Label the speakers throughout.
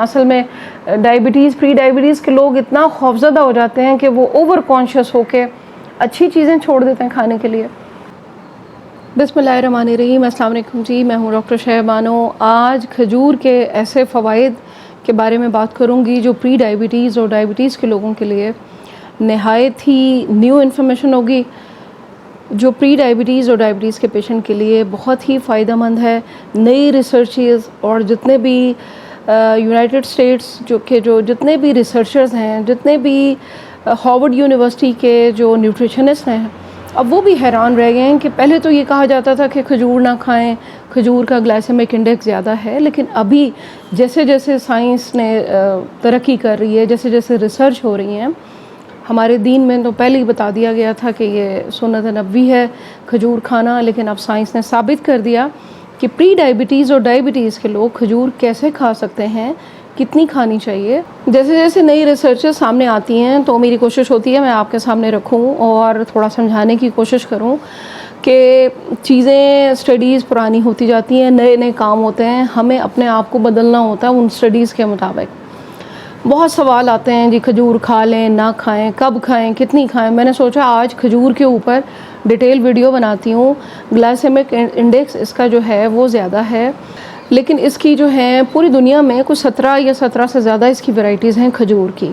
Speaker 1: असल में diabetes, pre diabetes के लोग इतना खौफज़दा हो जाते हैं कि वो ओवर कॉन्शियस होके अच्छी चीज़ें छोड़ देते हैं खाने के लिए। बिस्मिल्लाहिर्रहमानिर्रहीम, अस्सलाम वालेकुम जी, मैं हूँ डॉक्टर शहबानो। आज खजूर के ऐसे फ़वाइद के बारे में बात करूँगी जो प्री डायबिटीज़ और डायबिटीज़ के लोगों के लिए नहायत ही न्यू इन्फॉर्मेशन होगी, जो प्री डायबिटीज़ और डायबिटीज़ के पेशेंट के लिए बहुत ही फ़ायदेमंद है। नई रिसर्चेस और जितने भी यूनाइटेड स्टेट्स जो जितने भी रिसर्चर्स हैं, जितने भी हार्वर्ड यूनिवर्सिटी के जो न्यूट्रिशनिस्ट हैं, अब वो भी हैरान रह गए हैं कि पहले तो ये कहा जाता था कि खजूर ना खाएं, खजूर का ग्लाइसेमिक इंडेक्स ज़्यादा है। लेकिन अभी जैसे जैसे साइंस ने तरक्की कर रही है, जैसे जैसे रिसर्च हो रही हैं, हमारे दीन में तो पहले ही बता दिया गया था कि ये सुन्नत नबवी है खजूर खाना, लेकिन अब साइंस ने साबित कर दिया कि प्री डायबिटीज़ और डायबिटीज़ के लोग खजूर कैसे खा सकते हैं, कितनी खानी चाहिए। जैसे जैसे नई रिसर्चेस सामने आती हैं तो मेरी कोशिश होती है मैं आपके सामने रखूं और थोड़ा समझाने की कोशिश करूं कि चीज़ें, स्टडीज़ पुरानी होती जाती हैं, नए नए काम होते हैं, हमें अपने आप को बदलना होता है उन स्टडीज़ के मुताबिक। बहुत सवाल आते हैं जी, खजूर खा लें ना खाएं, कब खाएं, कितनी खाएं। मैंने सोचा आज खजूर के ऊपर डिटेल वीडियो बनाती हूँ। ग्लाइसेमिक इंडेक्स इसका जो है वो ज़्यादा है, लेकिन इसकी जो है पूरी दुनिया में कुछ 17 से ज़्यादा इसकी वैरायटीज़ हैं खजूर की।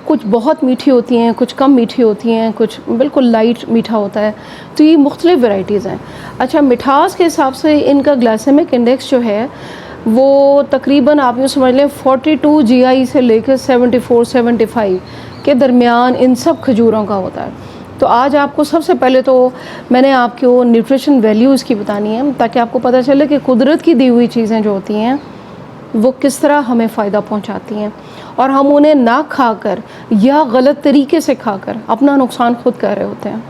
Speaker 1: कुछ बहुत मीठी होती हैं, कुछ कम मीठी होती हैं, कुछ बिल्कुल लाइट मीठा होता है। तो ये मुख्तलिफ़ वैरायटीज़ हैं। अच्छा, मिठास के हिसाब से इनका ग्लाइसेमिक इंडेक्स जो है वो तकरीबन आप यूँ समझ लें 42 GI से लेकर 74-75 के दरमियान इन सब खजूरों का होता है। तो आज आपको सबसे पहले तो मैंने आपको न्यूट्रिशन वैल्यू इसकी बतानी है, ताकि आपको पता चले कि कुदरत की दी हुई चीज़ें जो होती हैं वो किस तरह हमें फ़ायदा पहुंचाती हैं, और हम उन्हें ना खाकर या गलत तरीके से खाकर अपना नुकसान खुद कर रहे होते हैं।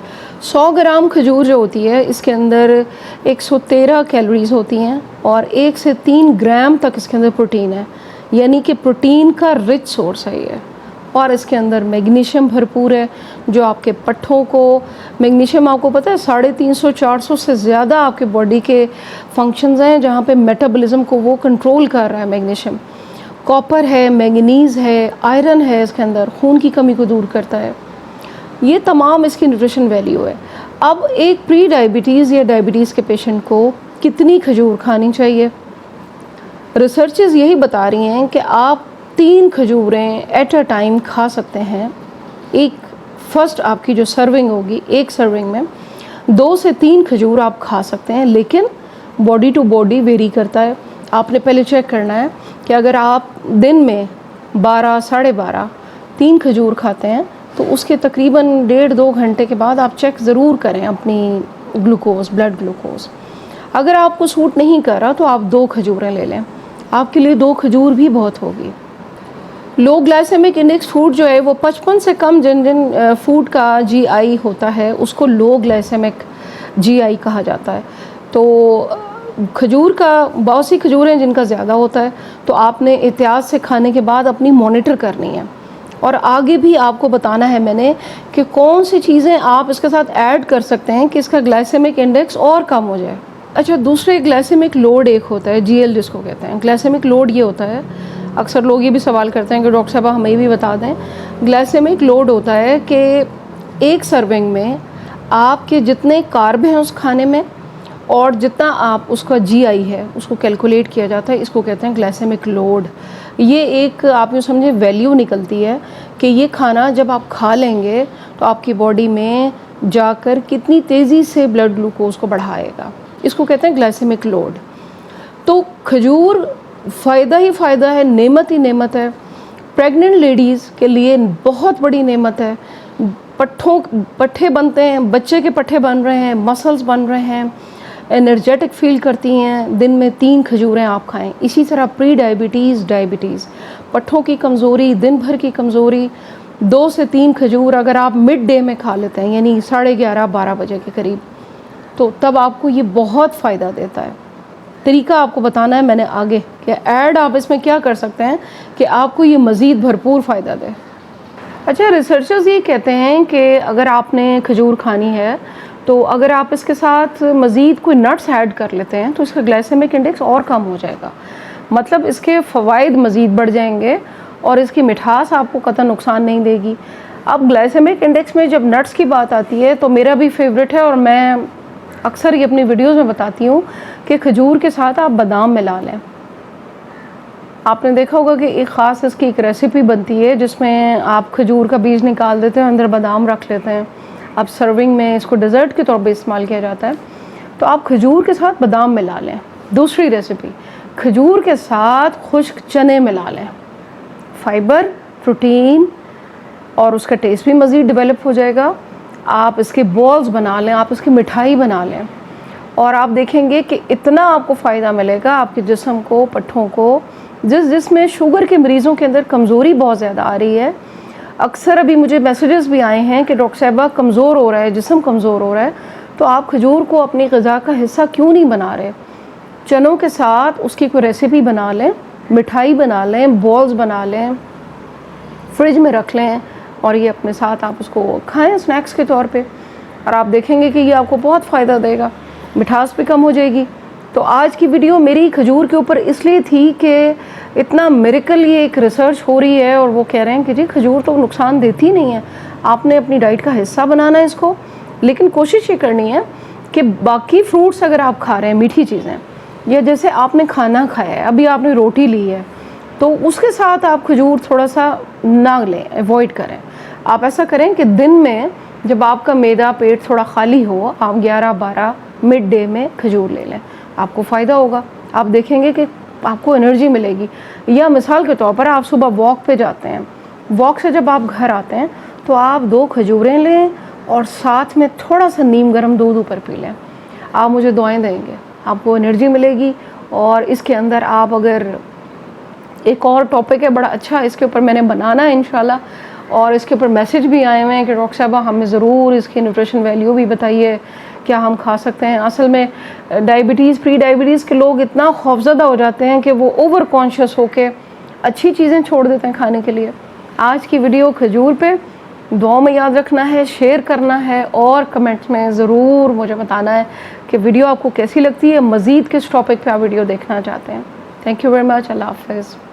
Speaker 1: 100 ग्राम खजूर जो होती है इसके अंदर 113 कैलोरीज़ होती हैं और 1 से 3 ग्राम तक इसके अंदर प्रोटीन है, यानी कि प्रोटीन का रिच सोर्स है ये। और इसके अंदर मैग्नीशियम भरपूर है, जो आपके पट्ठों को, मैग्नीशियम आपको पता है 350-400 से ज़्यादा आपके बॉडी के फंक्शंस हैं जहाँ पे मेटाबॉलिज्म को वो कंट्रोल कर रहा है मैग्नीशियम। कॉपर है, मैंगनीज़ है, आयरन है इसके अंदर, खून की कमी को दूर करता है। ये तमाम इसकी न्यूट्रिशन वैल्यू है। अब एक प्री डायबिटीज़ या डायबिटीज़ के पेशेंट को कितनी खजूर खानी चाहिए? रिसर्चेस यही बता रही हैं कि आप 3 खजूरें एट अ टाइम खा सकते हैं। एक फर्स्ट आपकी जो सर्विंग होगी, एक सर्विंग में 2 से 3 खजूर आप खा सकते हैं, लेकिन बॉडी टू बॉडी वेरी करता है। आपने पहले चेक करना है कि अगर आप दिन में 12, साढ़े 12, 3 खजूर खाते हैं तो उसके तकरीबन 1.5-2 घंटे के बाद आप चेक ज़रूर करें अपनी ग्लूकोज़, ब्लड ग्लूकोज़। अगर आपको सूट नहीं कर रहा तो आप 2 खजूरें ले लें, आपके लिए 2 खजूर भी बहुत होगी। लो ग्लाइसेमिक इंडेक्स फूड जो है वो 55 से कम जिन जिन फूड का GI होता है उसको लो ग्लाइसेमिक GI कहा जाता है। तो खजूर का, बहुत सी खजूर हैं जिनका ज़्यादा होता है, तो आपने एहतियात से खाने के बाद अपनी मॉनिटर करनी है। और आगे भी आपको बताना है मैंने कि कौन सी चीज़ें आप इसके साथ ऐड कर सकते हैं कि इसका ग्लाइसेमिक इंडेक्स और कम हो जाए। अच्छा, दूसरे ग्लाइसेमिक लोड एक होता है, GL जिसको कहते हैं। ग्लाइसेमिक लोड ये होता है, अक्सर लोग ये भी सवाल करते हैं कि डॉक्टर साहब हमें भी बता दें। ग्लाइसेमिक लोड होता है कि एक सर्विंग में आपके जितने कार्ब हैं उस खाने में और जितना आप उसका GI है उसको कैलकुलेट किया जाता है, इसको कहते हैं ग्लाइसेमिक लोड। ये एक आप यूँ समझे वैल्यू निकलती है कि ये खाना जब आप खा लेंगे तो आपकी बॉडी में जाकर कितनी तेज़ी से ब्लड ग्लूकोज को बढ़ाएगा, इसको कहते हैं ग्लाइसेमिक लोड। तो खजूर फ़ायदा ही फ़ायदा है, नेमत ही नेमत है। प्रेग्नेंट लेडीज़ के लिए बहुत बड़ी नेमत है। पट्ठे बनते हैं, बच्चे के पट्ठे बन रहे हैं, मसल्स बन रहे हैं, एनर्जेटिक फील करती हैं। दिन में 3 खजूरें आप खाएं। इसी तरह प्री डायबिटीज़, डायबिटीज़, पट्ठों की कमज़ोरी, दिन भर की कमज़ोरी, 2 से 3 खजूर अगर आप मिड डे में खा लेते हैं, यानी 11:30-12 बजे के करीब, तो तब आपको ये बहुत फ़ायदा देता है। तरीका आपको बताना है मैंने आगे कि ऐड आप इसमें क्या कर सकते हैं कि आपको ये मज़ीद भरपूर फ़ायदा दे। अच्छा, रिसर्चर्स ये कहते हैं कि अगर आपने खजूर खानी है तो अगर आप इसके साथ मज़ीद कोई नट्स ऐड कर लेते हैं तो इसका ग्लाइसेमिक इंडेक्स और कम हो जाएगा। मतलब इसके फ़वाइद मज़ीद बढ़ जाएंगे और इसकी मिठास आपको कतई नुकसान नहीं देगी। अब ग्लाइसेमिक इंडेक्स में जब नट्स की बात आती है तो मेरा भी फेवरेट है और मैं अक्सर ये अपनी वीडियोज़ में बताती हूँ कि खजूर के साथ आप बादाम मिला लें। आपने देखा होगा कि एक ख़ास इसकी एक रेसिपी बनती है जिसमें आप खजूर का बीज निकाल देते हैं, अंदर बादाम रख लेते हैं। अब सर्विंग में इसको डेज़र्ट के तौर पे इस्तेमाल किया जाता है, तो आप खजूर के साथ बादाम मिला लें। दूसरी रेसिपी, खजूर के साथ खुश्क चने मिला लें। फाइबर, प्रोटीन और उसका टेस्ट भी मज़ीद डेवलप हो जाएगा। आप इसके बॉल्स बना लें, आप इसकी मिठाई बना लें और आप देखेंगे कि इतना आपको फ़ायदा मिलेगा आपके जिस्म को, पट्ठों को। जिसमें शुगर के मरीज़ों के अंदर कमज़ोरी बहुत ज़्यादा आ रही है। अक्सर अभी मुझे मैसेजेस भी आए हैं कि डॉक्टर साहिबा कमज़ोर हो रहा है, जिस्म कमज़ोर हो रहा है, तो आप खजूर को अपनी ग़िज़ा का हिस्सा क्यों नहीं बना रहे। चनों के साथ उसकी कोई रेसिपी बना लें, मिठाई बना लें, बॉल्स बना लें, फ्रिज में रख लें और ये अपने साथ आप उसको खाएं स्नैक्स के तौर पे और आप देखेंगे कि ये आपको बहुत फ़ायदा देगा, मिठास भी कम हो जाएगी। तो आज की वीडियो मेरी खजूर के ऊपर इसलिए थी कि इतना मिरेकल ये एक रिसर्च हो रही है और वो कह रहे हैं कि जी खजूर तो नुकसान देती नहीं है, आपने अपनी डाइट का हिस्सा बनाना है इसको। लेकिन कोशिश ये करनी है कि बाकी फ्रूट्स अगर आप खा रहे हैं, मीठी चीज़ें, या जैसे आपने खाना खाया है, अभी आपने रोटी ली है, तो उसके साथ आप खजूर थोड़ा सा ना लें, अवॉइड करें। आप ऐसा करें कि दिन में जब आपका मैदा पेट थोड़ा खाली हो, आप 11-12 मिड डे में खजूर ले लें, आपको फ़ायदा होगा। आप देखेंगे कि आपको एनर्जी मिलेगी। या मिसाल के तौर पर आप सुबह वॉक पे जाते हैं, वॉक से जब आप घर आते हैं तो आप 2 खजूरें लें और साथ में थोड़ा सा नीम गर्म दूध ऊपर पी लें। आप मुझे दुआएं देंगे, आपको एनर्जी मिलेगी। और इसके अंदर आप अगर एक और टॉपिक है बड़ा अच्छा, इसके ऊपर मैंने बनाना है इंशाल्लाह, और इसके ऊपर मैसेज भी आए हुए हैं कि डॉक्टर साहबा हमें ज़रूर इसकी न्यूट्रिशन वैल्यू भी बताइए, क्या हम खा सकते हैं। असल में डायबिटीज़, प्री डायबिटीज़ के लोग इतना खौफज़दा हो जाते हैं कि वो ओवर कॉन्शियस होकर अच्छी चीज़ें छोड़ देते हैं खाने के लिए। आज की वीडियो खजूर पे, दुआ में याद रखना है, शेयर करना है और कमेंट्स में ज़रूर मुझे बताना है कि वीडियो आपको कैसी लगती है, मज़ीद किस टॉपिक पे आप वीडियो देखना चाहते हैं। Thank you very much. अल्लाह हाफ़िज़।